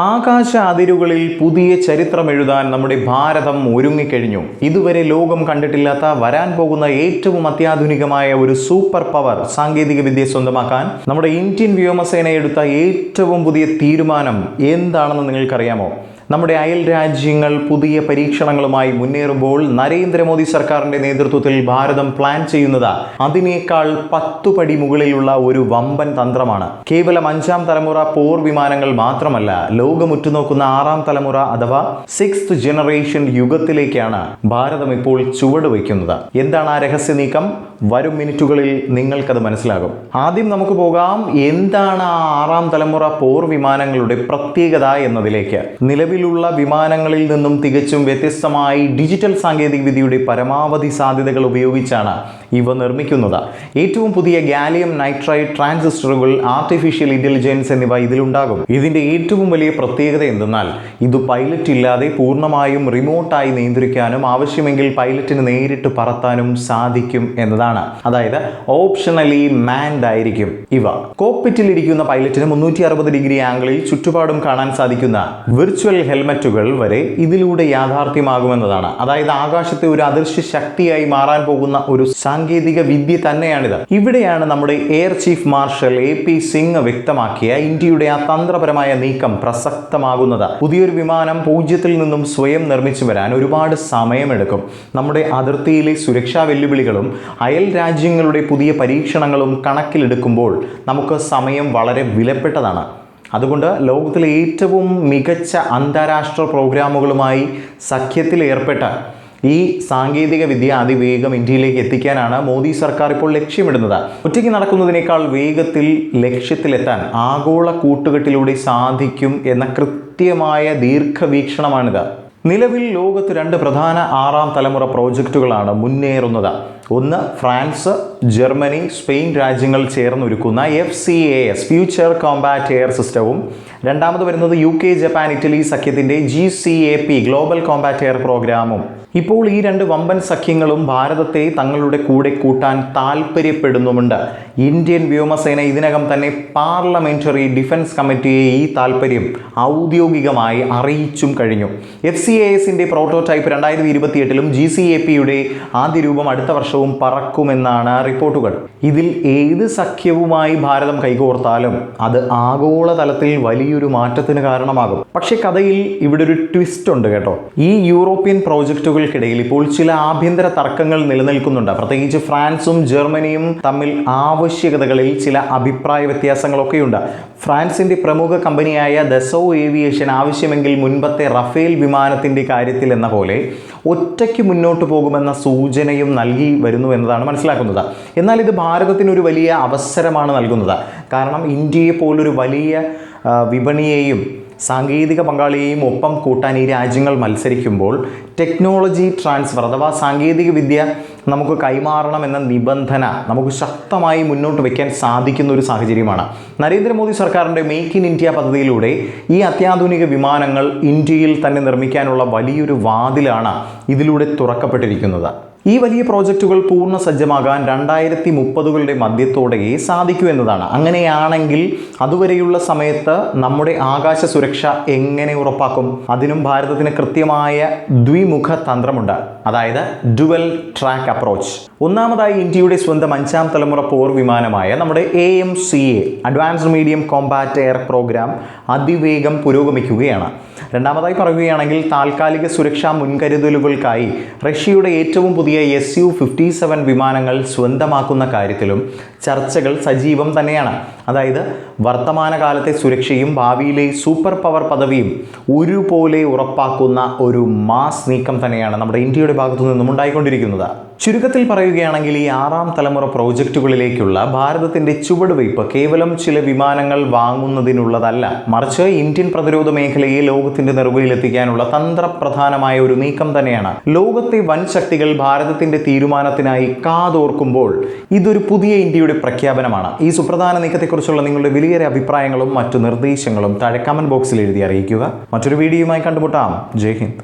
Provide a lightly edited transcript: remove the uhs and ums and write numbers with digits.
ആകാശ അതിരുകളിൽ പുതിയ ചരിത്രം എഴുതാൻ നമ്മുടെ ഭാരതം ഒരുങ്ങിക്കഴിഞ്ഞു. ഇതുവരെ ലോകം കണ്ടിട്ടില്ലാത്ത വരാൻ പോകുന്ന ഏറ്റവും അത്യാധുനികമായ ഒരു സൂപ്പർ പവർ സാങ്കേതിക വിദ്യ സ്വന്തമാക്കാൻ നമ്മുടെ ഇന്ത്യൻ വ്യോമസേന എടുത്ത ഏറ്റവും പുതിയ തീരുമാനം എന്താണെന്ന് നിങ്ങൾക്കറിയാമോ? നമ്മുടെ അയൽ രാജ്യങ്ങൾ പുതിയ പരീക്ഷണങ്ങളുമായി മുന്നേറുമ്പോൾ നരേന്ദ്രമോദി സർക്കാരിന്റെ നേതൃത്വത്തിൽ ഭാരതം പ്ലാൻ ചെയ്യുന്നത് അതിനേക്കാൾ 10 പടി മുകളിലുള്ള ഒരു വമ്പൻ തന്ത്രമാണ്. കേവലം 5ാം തലമുറ പോർ വിമാനങ്ങൾ മാത്രമല്ല, ലോകം ഉറ്റുനോക്കുന്ന 6ാം തലമുറ അഥവാ 6th ജനറേഷൻ യുഗത്തിലേക്കാണ് ഭാരതം ഇപ്പോൾ ചുവട് വയ്ക്കുന്നത്. എന്താണ് ആ രഹസ്യ നീക്കം? വരും മിനിറ്റുകളിൽ നിങ്ങൾക്കത് മനസ്സിലാകും. ആദ്യം നമുക്ക് പോകാം, എന്താണ് ആ 6ാം തലമുറ പോർ വിമാനങ്ങളുടെ പ്രത്യേകത എന്നതിലേക്ക്. നിലവിലുള്ള വിമാനങ്ങളിൽ നിന്നും തികച്ചും വ്യത്യസ്തമായി ഡിജിറ്റൽ സാങ്കേതിക വിദ്യയുടെ പരമാവധി സാധ്യതകൾ ഉപയോഗിച്ചാണ് ഇവ നിർമ്മിക്കുന്നത്. ഏറ്റവും പുതിയ ഗാലിയം നൈട്രൈഡ് ട്രാൻസിസ്റ്ററുകൾ, ആർട്ടിഫിഷ്യൽ ഇന്റലിജൻസ് എന്നിവ ഇതിലുണ്ടാകും. ഇതിന്റെ ഏറ്റവും വലിയ പ്രത്യേകത എന്തെന്നാൽ ഇത് പൈലറ്റ് ഇല്ലാതെ പൂർണ്ണമായും റിമോട്ടായി നിയന്ത്രിക്കാനും ആവശ്യമെങ്കിൽ പൈലറ്റിന് നേരിട്ട് പറത്താനും സാധിക്കും എന്നതാണ്. അതായത് ഓപ്ഷണലി മാൻഡ് ആയിരിക്കും ഇവ. കോക്പിറ്റിൽ ഇരിക്കുന്ന പൈലറ്റിന് 360 ഡിഗ്രി ആംഗിളിൽ ചുറ്റുപാടും കാണാൻ സാധിക്കുന്ന വിർച്വൽ ഹെൽമറ്റുകൾ വരെ ഇതിലൂടെ യാഥാർത്ഥ്യമാകുമെന്നതാണ്. അതായത് ആകാശത്തെ ഒരു അദൃശ്യ ശക്തിയായി മാറാൻ പോകുന്ന ഒരു സാങ്കേതിക വിദ്യ തന്നെയാണിത്. ഇവിടെയാണ് നമ്മുടെ air chief marshal AP Singh വ്യക്തമാക്കിയ ഇന്ത്യയുടെ ആ തന്ത്രപരമായ നീക്കം പ്രസക്തമാകുന്നത്. പുതിയൊരു വിമാനം 0-ൽ നിന്നും സ്വയം നിർമ്മിച്ചു വരാൻ ഒരുപാട് സമയമെടുക്കും. നമ്മുടെ അതിർത്തിയിലെ സുരക്ഷാ വെല്ലുവിളികളും അയൽ രാജ്യങ്ങളുടെ പുതിയ പരീക്ഷണങ്ങളും കണക്കിലെടുക്കുമ്പോൾ നമുക്ക് സമയം വളരെ വിലപ്പെട്ടതാണ്. അതുകൊണ്ട് ലോകത്തിലെ ഏറ്റവും മികച്ച അന്താരാഷ്ട്ര പ്രോഗ്രാമുകളുമായി സഖ്യത്തിൽ ഏർപ്പെട്ട ഈ സാങ്കേതിക വിദ്യ അതിവേഗം ഇന്ത്യയിലേക്ക് എത്തിക്കാനാണ് മോദി സർക്കാർ ഇപ്പോൾ ലക്ഷ്യമിടുന്നത്. ഒറ്റയ്ക്ക് നടക്കുന്നതിനേക്കാൾ വേഗത്തിൽ ലക്ഷ്യത്തിലെത്താൻ ആഗോള കൂട്ടുകെട്ടിലൂടെ സാധിക്കും എന്ന കൃത്യമായ ദീർഘവീക്ഷണമാണിത്. നിലവിൽ ലോകത്ത് 2 പ്രധാന 6ാം തലമുറ പ്രോജക്റ്റുകളാണ് മുന്നേറുന്നത്. ഒന്ന് ഫ്രാൻസ്, ജർമ്മനി, സ്പെയിൻ രാജ്യങ്ങൾ ചേർന്നൊരുക്കുന്ന FCAS ഫ്യൂച്ചർ കോമ്പാറ്റ് എയർ സിസ്റ്റവും രണ്ടാമത് വരുന്നത് UK, ജപ്പാൻ, ഇറ്റലി സഖ്യത്തിന്റെ GCAP ഗ്ലോബൽ കോമ്പാറ്റ് എയർ പ്രോഗ്രാമും. ഇപ്പോൾ ഈ 2 വമ്പൻ സഖ്യങ്ങളും ഭാരതത്തെ തങ്ങളുടെ കൂടെ കൂട്ടാൻ താല്പര്യപ്പെടുന്നുമുണ്ട്. ഇന്ത്യൻ വ്യോമസേന ഇതിനകം തന്നെ പാർലമെന്ററി ഡിഫൻസ് കമ്മിറ്റിയെ ഈ താല്പര്യം ഔദ്യോഗികമായി അറിയിച്ചും കഴിഞ്ഞു. FCASന്റെ പ്രോട്ടോടൈപ്പ് 2028-ലും GCAPയുടെ ആദ്യ രൂപം അടുത്ത വർഷവും പറക്കുമെന്നാണ് റിപ്പോർട്ടുകൾ. ഇതിൽ ഏത് സഖ്യവുമായി ഭാരതം കൈകോർത്താലും അത് ആഗോളതലത്തിൽ വലിയൊരു മാറ്റത്തിന് കാരണമാകും. പക്ഷെ കഥയിൽ ഇവിടെ ഒരു ട്വിസ്റ്റ് ഉണ്ട് കേട്ടോ. ഈ യൂറോപ്യൻ പ്രോജക്റ്റുകൾക്കിടയിൽ ഇപ്പോൾ ചില ആഭ്യന്തര തർക്കങ്ങൾ നിലനിൽക്കുന്നുണ്ട്. പ്രത്യേകിച്ച് ഫ്രാൻസും ജർമ്മനിയും തമ്മിൽ ആവശ്യകതകളിൽ ചില അഭിപ്രായ വ്യത്യാസങ്ങളൊക്കെയുണ്ട്. ഫ്രാൻസിന്റെ പ്രമുഖ കമ്പനിയായ ദസോ ഏവിയേഷൻ ആവശ്യമെങ്കിൽ മുൻപത്തെ റഫേൽ വിമാനത്തിന്റെ കാര്യത്തിൽ എന്ന പോലെ ഒറ്റയ്ക്ക് മുന്നോട്ട് പോകുമെന്ന സൂചനയും നൽകി വരുന്നു എന്നതാണ് മനസ്സിലാക്കുന്നത്. എന്നാൽ ഇത് ഭാരതത്തിനൊരു വലിയ അവസരമാണ് നൽകുന്നത്. കാരണം ഇന്ത്യയെ പോലൊരു വലിയ വിപണിയെയും സാങ്കേതിക പങ്കാളിയെയും ഒപ്പം കൂട്ടാൻ ഈ രാജ്യങ്ങൾ മത്സരിക്കുമ്പോൾ ടെക്നോളജി ട്രാൻസ്ഫർ അഥവാ സാങ്കേതിക വിദ്യ നമുക്ക് കൈമാറണം എന്ന നിബന്ധന നമുക്ക് ശക്തമായി മുന്നോട്ട് വയ്ക്കാൻ സാധിക്കുന്ന ഒരു സാഹചര്യമാണ്. നരേന്ദ്രമോദി സർക്കാരിൻ്റെ മേക്ക് ഇൻ ഇന്ത്യ പദ്ധതിയിലൂടെ ഈ അത്യാധുനിക വിമാനങ്ങൾ ഇന്ത്യയിൽ തന്നെ നിർമ്മിക്കാനുള്ള വലിയൊരു വാതിലാണ് ഇതിലൂടെ തുറക്കപ്പെട്ടിരിക്കുന്നത്. ഈ വലിയ പ്രോജക്റ്റുകൾ പൂർണ്ണ സജ്ജമാകാൻ 2030കളുടെ മധ്യത്തോടെയേ സാധിക്കൂ എന്നതാണ്. അങ്ങനെയാണെങ്കിൽ അതുവരെയുള്ള സമയത്ത് നമ്മുടെ ആകാശ സുരക്ഷ എങ്ങനെ ഉറപ്പാക്കും? അതിനും ഭാരതത്തിന് കൃത്യമായ ദ്വിമുഖ തന്ത്രമുണ്ട്. അതായത് ഡുവൽ ട്രാക്ക് അപ്രോച്ച്. ഒന്നാമതായി ഇന്ത്യയുടെ സ്വന്തം 5ാം തലമുറ പോർ വിമാനമായ നമ്മുടെ AMCA advanced medium combat air programme അതിവേഗം പുരോഗമിക്കുകയാണ്. രണ്ടാമതായി പറയുകയാണെങ്കിൽ താൽക്കാലിക സുരക്ഷാ മുൻകരുതലുകൾക്കായി റഷ്യയുടെ ഏറ്റവും പുതിയ Su-57 വിമാനങ്ങൾ സ്വന്തമാക്കുന്ന കാര്യത്തിലും ചർച്ചകൾ സജീവം തന്നെയാണ്. അതായത് വർത്തമാനകാലത്തെ സുരക്ഷയും ഭാവിയിലെ സൂപ്പർ പവർ പദവിയും ഒരുപോലെ ഉറപ്പാക്കുന്ന ഒരു മാസ് നീക്കം തന്നെയാണ് നമ്മുടെ ഇന്ത്യയുടെ ഭാഗത്തു നിന്നും ഉണ്ടായിക്കൊണ്ടിരിക്കുന്നത്. ചുരുക്കത്തിൽ പറയുകയാണെങ്കിൽ ഈ 6ാം തലമുറ പ്രോജക്റ്റുകളിലേക്കുള്ള ഭാരതത്തിന്റെ ചുവടുവയ്പ് കേവലം ചില വിമാനങ്ങൾ വാങ്ങുന്നതിനുള്ളതല്ല, മറിച്ച് ഇന്ത്യൻ പ്രതിരോധ മേഖലയെ ലോകത്തിന്റെ നെറുകയിലെത്തിക്കാനുള്ള തന്ത്രപ്രധാനമായ ഒരു നീക്കം തന്നെയാണ്. ലോകത്തെ വൻ ശക്തികൾ ഭാരതത്തിന്റെ തീരുമാനത്തിനായി കാതോർക്കുമ്പോൾ ഇതൊരു പുതിയ ഇന്ത്യയുടെ പ്രഖ്യാപനമാണ്. ഈ സുപ്രധാന നീക്കത്തെക്കുറിച്ചുള്ള നിങ്ങളുടെ വലിയ അഭിപ്രായങ്ങളും മറ്റു നിർദ്ദേശങ്ങളും താഴെ കമന്റ് ബോക്സിൽ എഴുതി അറിയിക്കുക. മറ്റൊരു വീഡിയോയുമായി കണ്ടുമുട്ടാം. ജയ് ഹിന്ദ്.